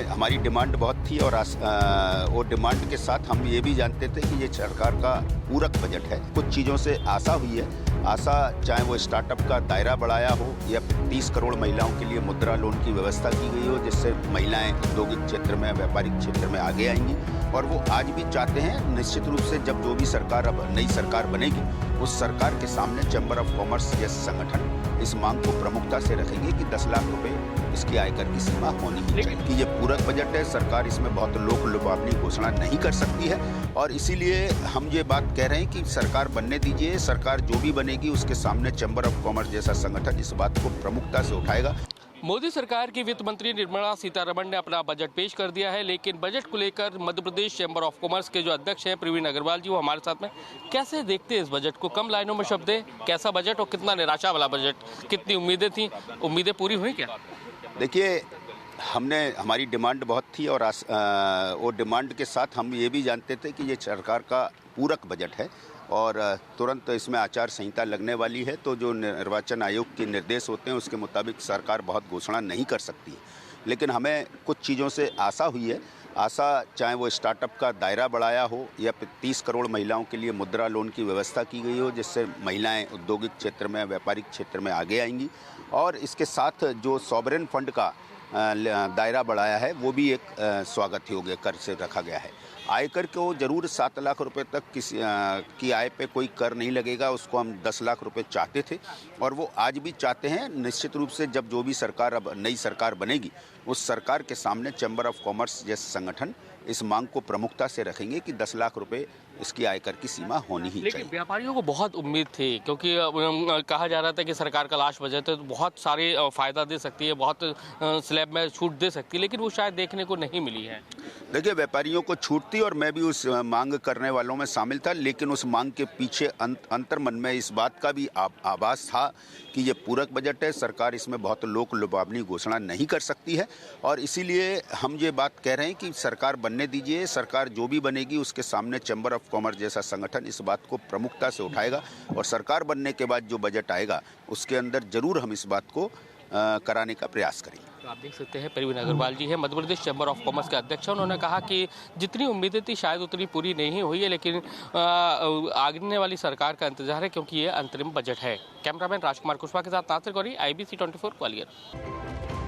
हमारी डिमांड बहुत थी और वो डिमांड के साथ हम ये भी जानते थे कि ये सरकार का पूरक बजट है। कुछ चीज़ों से आशा हुई है। आशा चाहे वो स्टार्टअप का दायरा बढ़ाया हो या 30 करोड़ महिलाओं के लिए मुद्रा लोन की व्यवस्था की गई हो, जिससे महिलाएं औद्योगिक क्षेत्र में, व्यापारिक क्षेत्र में आगे आएंगी। और वो आज भी चाहते हैं, निश्चित रूप से जब जो भी सरकार अब नई सरकार बनेगी, उस सरकार के सामने चैम्बर ऑफ कॉमर्स जैसे संगठन इस मांग को प्रमुखता से रखेंगे कि 10 लाख रुपए इसकी आयकर की सीमा होनी ही चाहिए। कि ये पूरक बजट है, सरकार इसमें बहुत लोक लुभावनी घोषणा नहीं कर सकती है और इसीलिए हम ये बात कह रहे हैं कि सरकार बनने दीजिए। सरकार जो भी बनेगी उसके सामने चैम्बर ऑफ कॉमर्स जैसा संगठन इस बात को प्रमुखता से उठाएगा। मोदी सरकार की वित्त मंत्री निर्मला सीतारमण ने अपना बजट पेश कर दिया है, लेकिन बजट को लेकर Madhya Pradesh chamber of commerce के जो अध्यक्ष हैं प्रवीण अग्रवाल जी, वो हमारे साथ में कैसे देखते हैं इस बजट को? कम लाइनों में शब्द है, कैसा बजट और कितना निराशा वाला बजट? कितनी उम्मीदें थी, उम्मीदें पूरी हुई क्या? देखिए, हमारी डिमांड बहुत थी और वो डिमांड के साथ हम ये भी जानते थे कि ये सरकार का पूरक बजट है और तुरंत इसमें आचार संहिता लगने वाली है। तो जो निर्वाचन आयोग के निर्देश होते हैं उसके मुताबिक सरकार बहुत घोषणा नहीं कर सकती है। लेकिन हमें कुछ चीज़ों से आशा हुई है। आशा चाहे वो स्टार्टअप का दायरा बढ़ाया हो या 30 करोड़ महिलाओं के लिए मुद्रा लोन की व्यवस्था की गई हो, जिससे महिलाएं औद्योगिक क्षेत्र में, व्यापारिक क्षेत्र में आगे आएंगी। और इसके साथ जो सॉवरेन फंड का दायरा बढ़ाया है वो भी एक स्वागत योग्य कर से रखा गया है। आयकर को जरूर 7 लाख रुपए तक किसी की आय पे कोई कर नहीं लगेगा, उसको हम 10 लाख रुपए चाहते थे और वो आज भी चाहते हैं। निश्चित रूप से जब जो भी सरकार अब नई सरकार बनेगी, उस सरकार के सामने चैम्बर ऑफ कॉमर्स जैसे संगठन इस मांग को प्रमुखता से रखेंगे कि 10 लाख रुपए इसकी आयकर की सीमा होनी ही चाहिए। लेकिन व्यापारियों को बहुत उम्मीद थी, क्योंकि कहा जा रहा था कि सरकार का लास्ट बजट है तो बहुत सारे फायदा दे सकती है, बहुत स्लैब में छूट दे सकती है, लेकिन वो शायद देखने को नहीं मिली है। देखिए, व्यापारियों को छूट थी और मैं भी उस मांग करने वालों में शामिल था, लेकिन उस मांग के पीछे अंतर्मन में इस बात का भी आभास था कि ये पूरक बजट है, सरकार इसमें बहुत लोक लुभावनी घोषणा नहीं कर सकती है और इसीलिए हम ये बात कह रहे हैं कि सरकार बनने दीजिए। सरकार जो भी बनेगी उसके सामने चैम्बर ऑफ कॉमर्स जैसा संगठन इस बात को प्रमुखता से उठाएगा और सरकार बनने के बाद जो बजट आएगा उसके अंदर जरूर हम इस बात को कराने का प्रयास करेंगे। तो आप देख सकते हैं प्रवीण अग्रवाल जी हैं, Madhya Pradesh chamber of commerce के अध्यक्ष हैं। उन्होंने कहा कि जितनी उम्मीदें थी शायद उतनी पूरी नहीं हुई है, लेकिन आगने वाली सरकार का इंतजार है क्योंकि ये अंतरिम बजट है। कैमरामैन राजकुमार कुशवाहा के साथ नासिर गौरी, IBC 24 ग्वालियर।